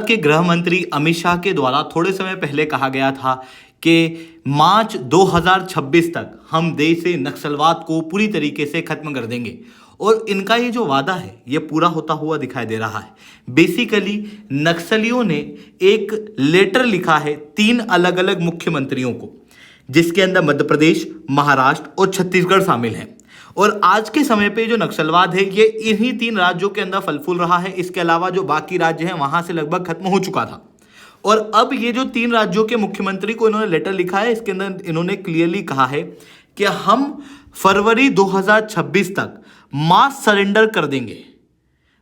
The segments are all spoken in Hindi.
के गृह मंत्री अमित शाह के द्वारा थोड़े समय पहले कहा गया था कि मार्च 2026 तक हम देश से नक्सलवाद को पूरी तरीके से खत्म कर देंगे। और इनका ये जो वादा है ये पूरा होता हुआ दिखाई दे रहा है। बेसिकली नक्सलियों ने एक लेटर लिखा है 3 अलग अलग मुख्यमंत्रियों को, जिसके अंदर मध्य प्रदेश, महाराष्ट्र और छत्तीसगढ़ शामिल हैं। और आज के समय पे जो नक्सलवाद है ये इन्हीं 3 राज्यों के अंदर फल फूल रहा है। इसके अलावा जो बाकी राज्य हैं वहां से लगभग खत्म हो चुका था। और अब ये जो 3 राज्यों के मुख्यमंत्री को इन्होंने लेटर लिखा है, इसके अंदर इन्होंने क्लियरली कहा है कि हम फरवरी 2026 तक मास सरेंडर कर देंगे।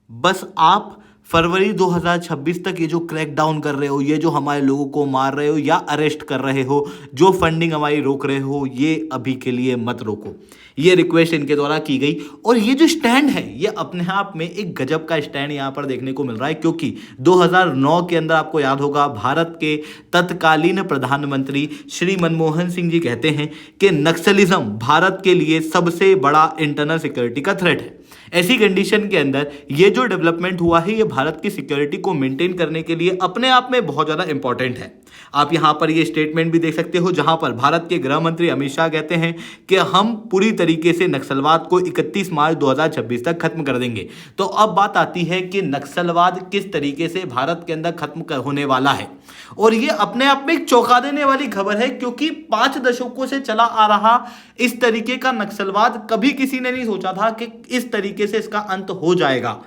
बस आप फरवरी 2026 तक ये जो क्रैकडाउन कर रहे हो, ये जो हमारे लोगों को मार रहे हो या अरेस्ट कर रहे हो, जो फंडिंग हमारी रोक रहे हो, ये अभी के लिए मत रोको। ये रिक्वेस्ट इनके द्वारा की गई। और ये जो स्टैंड है ये अपने आप में एक गजब का स्टैंड यहाँ पर देखने को मिल रहा है, क्योंकि 2009 के अंदर आपको याद होगा भारत के तत्कालीन प्रधानमंत्री श्री मनमोहन सिंह जी कहते हैं कि नक्सलिज्म भारत के लिए सबसे बड़ा इंटरनल सिक्योरिटी का थ्रेट है। ऐसी कंडीशन के अंदर ये जो डेवलपमेंट हुआ है ये भारत की सिक्योरिटी को मेंटेन करने के लिए अपने आप में बहुत ज़्यादा इंपॉर्टेंट है। आप यहाँ पर ये स्टेटमेंट भी देख सकते हो जहाँ पर भारत के गृह मंत्री अमित शाह कहते हैं कि हम पूरी तरीके से नक्सलवाद को 31 मार्च 2026 तक खत्म कर देंगे। तो अब बात आती है कि नक्सलवाद किस तरीके से भारत के अंदर खत्म होने वाला है। और ये अपने आप में एक चौंका देने वाली खबर है, क्योंकि 5 दशकों से चला आ रहा इस तरीके का नक्सलवाद कभी किसी ने नहीं सोचा था कि इस तरीके से इसका अंत हो जाएगा।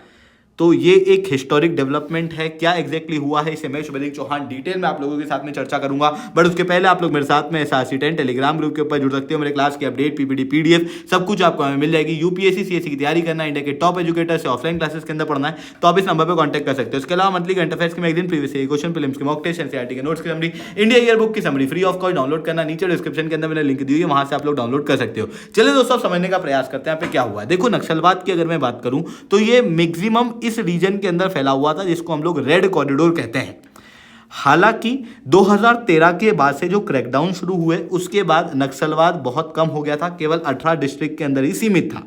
तो ये एक हिस्टोरिक डेवलपमेंट है। क्या एग्जैक्टली हुआ है इसे मैं शुभदीप चौहान डिटेल में आप लोगों के साथ में चर्चा करूंगा। बट उसके पहले आप लोग मेरे साथ में SRC10 टेलीग्राम ग्रुप के ऊपर जुड़ सकते हो। मेरे क्लास की अपडेट, PPT, PDF सब कुछ आपको हमें मिल जाएगी। UPSC CSE की तैयारी करना है, इंडिया के टॉप एजुकेटर से ऑफलाइन क्लासेस के अंदर पढ़ना है तो आप इस नंबर पर कॉन्टैक्ट कर सकते हो। इसके अलावा मंथली करंट अफेयर्स के magazine, previous year question, films के मॉक टेस्ट, NCERT के नोट्स की समरी, इंडिया ईयर बुक की summary free of cost download करना नीचे डिस्क्रिप्शन के अंदर मैंने लिंक दी हुई है, वहां से आप लोग डाउनलोड कर सकते हो। चलिए दोस्तों समझने का प्रयास करते हैं यहाँ पे क्या हुआ है। देखो नक्सलवाद की अगर मैं बात करूं तो ये मैक्सिमम इस रीजन के अंदर फैला हुआ था जिसको हम लोग रेड कॉरिडोर कहते हैं। हालांकि 2013 के बाद से जो क्रैकडाउन शुरू हुए उसके बाद नक्सलवाद बहुत कम हो गया था, केवल 18 डिस्ट्रिक्ट के अंदर ही सीमित था,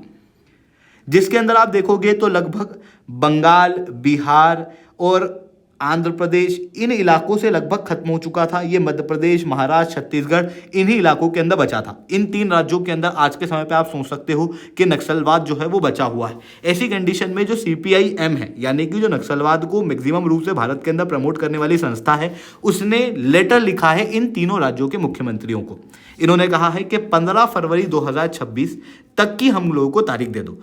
जिसके अंदर आप देखोगे तो लगभग बंगाल, बिहार और आंध्र प्रदेश इन इलाकों से लगभग खत्म हो चुका था। ये मध्य प्रदेश, महाराष्ट्र, छत्तीसगढ़ इन्हीं इलाकों के अंदर बचा था। इन 3 राज्यों के अंदर आज के समय पे आप सोच सकते हो कि नक्सलवाद जो है वो बचा हुआ है। ऐसी कंडीशन में जो CPIM है, यानी कि जो नक्सलवाद को मैक्सिमम रूप से भारत के अंदर प्रमोट करने वाली संस्था है, उसने लेटर लिखा है इन तीनों राज्यों के मुख्यमंत्रियों को। इन्होंने कहा है कि 15 फरवरी 2026 तक की हम लोगों को तारीख दे दो।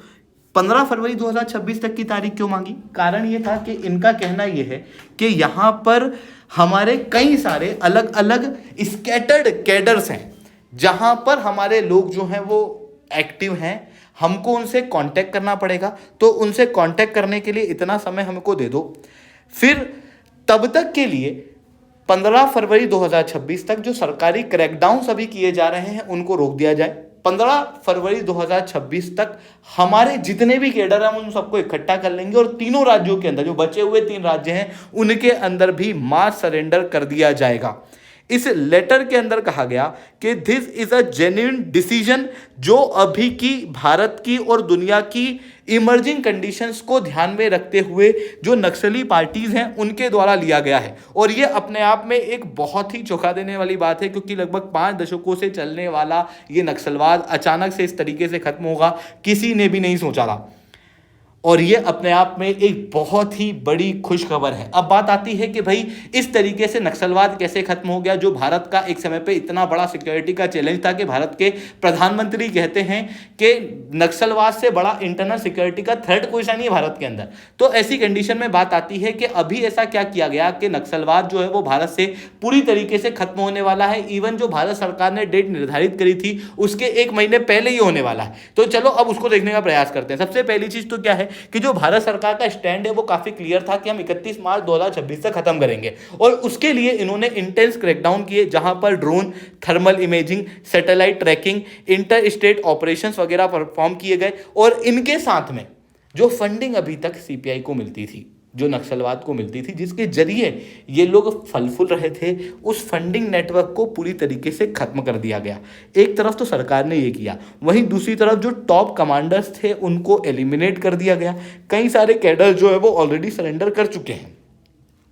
15 फरवरी 2026 तक की तारीख क्यों मांगी? कारण ये था कि इनका कहना यह है कि यहां पर हमारे कई सारे अलग अलग स्कैटर्ड कैडर्स हैं, जहां पर हमारे लोग जो हैं वो एक्टिव हैं। हमको उनसे कांटेक्ट करना पड़ेगा, तो उनसे कांटेक्ट करने के लिए इतना समय हमको दे दो। फिर तब तक के लिए 15 फरवरी 2026 तक जो सरकारी क्रैकडाउन सभी किए जा रहे हैं उनको रोक दिया जाए। 15 फरवरी 2026 तक हमारे जितने भी कैडर हैं उन सबको इकट्ठा कर लेंगे और तीनों राज्यों के अंदर जो बचे हुए 3 राज्य हैं उनके अंदर भी मास सरेंडर कर दिया जाएगा। इस लेटर के अंदर कहा गया कि this is a genuine decision जो अभी की भारत की और दुनिया की इमर्जिंग कंडीशंस को ध्यान में रखते हुए जो नक्सली पार्टीज हैं उनके द्वारा लिया गया है। और ये अपने आप में एक बहुत ही चौंका देने वाली बात है, क्योंकि लगभग 5 दशकों से चलने वाला ये नक्सलवाद अचानक से इस तरीके से खत्म होगा किसी ने भी नहीं सोचा था। और ये अपने आप में एक बहुत ही बड़ी खुशखबर है। अब बात आती है कि भाई इस तरीके से नक्सलवाद कैसे खत्म हो गया, जो भारत का एक समय पे इतना बड़ा सिक्योरिटी का चैलेंज था कि भारत के प्रधानमंत्री कहते हैं कि नक्सलवाद से बड़ा इंटरनल सिक्योरिटी का थ्रेट कोई सा नहीं है भारत के अंदर। तो ऐसी कंडीशन में बात आती है कि अभी ऐसा क्या किया गया कि नक्सलवाद जो है वो भारत से पूरी तरीके से खत्म होने वाला है। इवन जो भारत सरकार ने डेट निर्धारित करी थी उसके 1 महीने पहले ही होने वाला है। तो चलो अब उसको देखने का प्रयास करते हैं। सबसे पहली चीज तो क्या है कि जो भारत सरकार का स्टैंड है वो काफी क्लियर था कि हम 31 मार्च 2026 तक खत्म करेंगे। और उसके लिए इन्होंने इंटेंस क्रैकडाउन किए, जहां पर drone, thermal imaging, satellite trekking, inter state operations वगैरह परफॉर्म किए गए। और इनके साथ में जो फंडिंग अभी तक CPI को मिलती थी, जो नक्सलवाद को मिलती थी, जिसके जरिए ये लोग फल फूल रहे थे, उस फंडिंग नेटवर्क को पूरी तरीके से खत्म कर दिया गया। एक तरफ तो सरकार ने ये किया, वहीं दूसरी तरफ जो टॉप कमांडर्स थे उनको एलिमिनेट कर दिया गया। कई सारे कैडर जो है वो ऑलरेडी सरेंडर कर चुके हैं।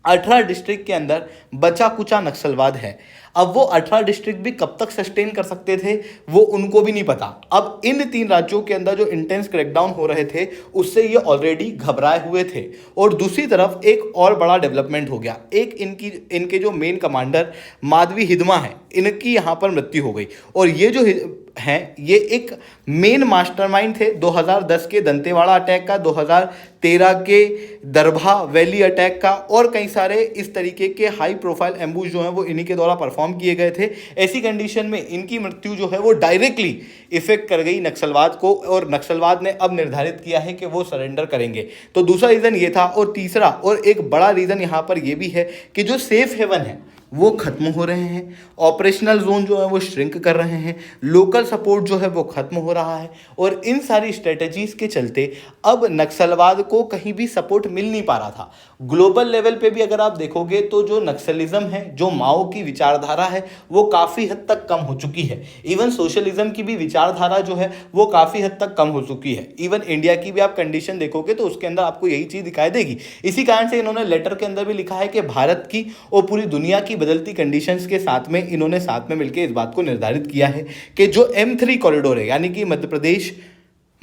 18 डिस्ट्रिक्ट के अंदर बचा कुचा नक्सलवाद है। अब वो 18 डिस्ट्रिक्ट भी कब तक सस्टेन कर सकते थे वो उनको भी नहीं पता। अब इन 3 राज्यों के अंदर जो इंटेंस क्रैकडाउन हो रहे थे उससे ये ऑलरेडी घबराए हुए थे। और दूसरी तरफ एक और बड़ा डेवलपमेंट हो गया, एक इनके जो मेन कमांडर माधवी हिदमा है, इनकी यहाँ पर मृत्यु हो गई। और ये जो हैं ये एक मेन मास्टरमाइंड थे 2010 के दंतेवाड़ा अटैक का, 2013 के दरभा वैली अटैक का, और कई सारे इस तरीके के हाई प्रोफाइल एम्बूश जो हैं वो इन्हीं के द्वारा परफॉर्म किए गए थे। ऐसी कंडीशन में इनकी मृत्यु जो है वो डायरेक्टली इफेक्ट कर गई नक्सलवाद को, और नक्सलवाद ने अब निर्धारित किया है कि वो सरेंडर करेंगे। तो दूसरा रीज़न ये था। और तीसरा और एक बड़ा रीज़न यहाँ पर ये भी है कि जो सेफ हेवन है वो खत्म हो रहे हैं, ऑपरेशनल जोन जो है वो श्रिंक कर रहे हैं, लोकल सपोर्ट जो है वो खत्म हो रहा है। और इन सारी स्ट्रेटजीज के चलते अब नक्सलवाद को कहीं भी सपोर्ट मिल नहीं पा रहा था। ग्लोबल लेवल पे भी अगर आप देखोगे तो जो नक्सलिज्म है, जो माओ की विचारधारा है, वो काफ़ी हद तक कम हो चुकी है। इवन सोशलिज्म की भी विचारधारा जो है वो काफ़ी हद तक कम हो चुकी है। इवन इंडिया की भी आप कंडीशन देखोगे तो उसके अंदर आपको यही चीज़ दिखाई देगी। इसी कारण से इन्होंने लेटर के अंदर भी लिखा है कि भारत की और पूरी दुनिया की बदलती कंडीशंस के साथ में इन्होंने साथ में मिलकर इस बात को निर्धारित किया है कि जो M3 कॉरिडोर है, यानी कि मध्य प्रदेश,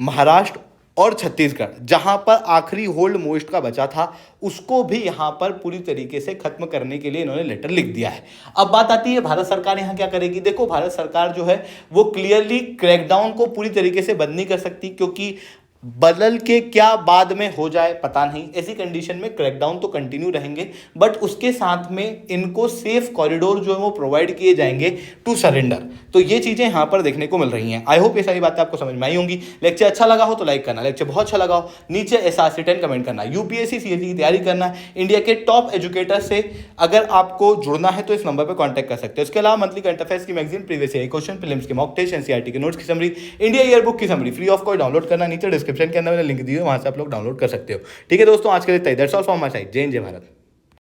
महाराष्ट्र और छत्तीसगढ़, जहां पर आखिरी होल्ड मोस्ट का बचा था, उसको भी यहां पर पूरी तरीके से खत्म करने के लिए इन्होंने लेटर लिख दिया है। अब बात आती है भारत सरकार यहां क्या करेगी। देखो, भारत सरकार जो है वो क्लियरली क्रैकडाउन को पूरी तरीके से बंद नहीं कर सकती, क्योंकि बदल के क्या बाद में हो जाए पता नहीं। ऐसी कंडीशन में क्रैकडाउन तो कंटिन्यू रहेंगे, बट उसके साथ में इनको सेफ कॉरिडोर जो है वो प्रोवाइड किए जाएंगे टू सरेंडर। तो ये चीज़ें यहाँ पर देखने को मिल रही हैं। आई होप ये सारी बातें आपको समझ में आई होंगी। लेक्चर अच्छा लगा हो तो लाइक करना, लेक्चर बहुत अच्छा लगा हो नीचे SRC10 कमेंट करना। UPSC CAT की तैयारी करना है, इंडिया के टॉप एजुकेटर से अगर आपको जुड़ना है तो इस नंबर पर कॉन्टैक्ट कर सकते हैं। उसके अलावा मंथली करंट अफेयर्स की magazine, previous year question, prelims के मॉक टेस्ट, NCERT के नोट्स की समरी, इंडिया ईयर बुक की summary free of cost download करना नीचे डिस्क्रिप्शन के अंदर मैंने लिंक दी है, वहां से आप लोग डाउनलोड कर सकते हो। ठीक है दोस्तों, आज के लिए that's all from my side. जय हिंद, जय भारत।